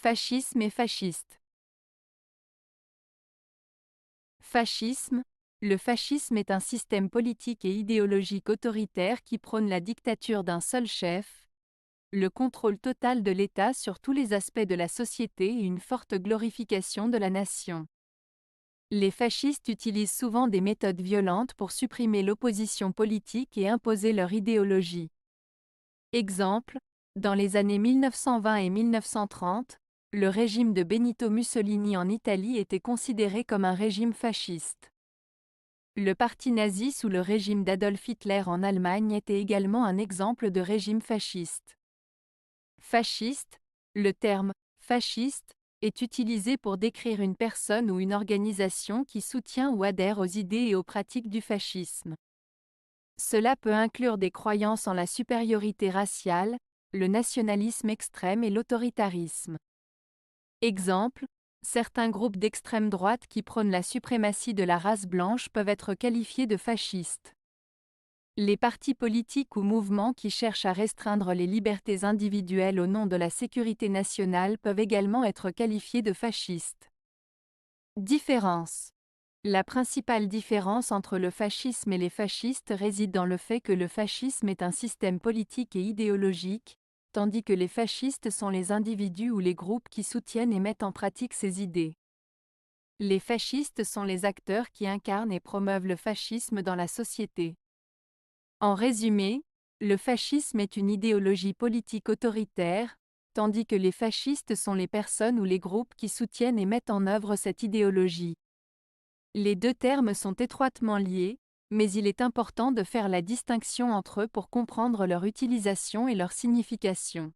Fascisme et fasciste. Fascisme. Le fascisme est un système politique et idéologique autoritaire qui prône la dictature d'un seul chef, le contrôle total de l'État sur tous les aspects de la société et une forte glorification de la nation. Les fascistes utilisent souvent des méthodes violentes pour supprimer l'opposition politique et imposer leur idéologie. Exemple, dans les années 1920 et 1930, le régime de Benito Mussolini en Italie était considéré comme un régime fasciste. Le parti nazi sous le régime d'Adolf Hitler en Allemagne était également un exemple de régime fasciste. Fasciste, le terme fasciste est utilisé pour décrire une personne ou une organisation qui soutient ou adhère aux idées et aux pratiques du fascisme. Cela peut inclure des croyances en la supériorité raciale, le nationalisme extrême et l'autoritarisme. Exemple, certains groupes d'extrême droite qui prônent la suprématie de la race blanche peuvent être qualifiés de fascistes. Les partis politiques ou mouvements qui cherchent à restreindre les libertés individuelles au nom de la sécurité nationale peuvent également être qualifiés de fascistes. Différence. La principale différence entre le fascisme et les fascistes réside dans le fait que le fascisme est un système politique et idéologique, tandis que les fascistes sont les individus ou les groupes qui soutiennent et mettent en pratique ces idées. Les fascistes sont les acteurs qui incarnent et promeuvent le fascisme dans la société. En résumé, le fascisme est une idéologie politique autoritaire, tandis que les fascistes sont les personnes ou les groupes qui soutiennent et mettent en œuvre cette idéologie. Les deux termes sont étroitement liés, mais il est important de faire la distinction entre eux pour comprendre leur utilisation et leur signification.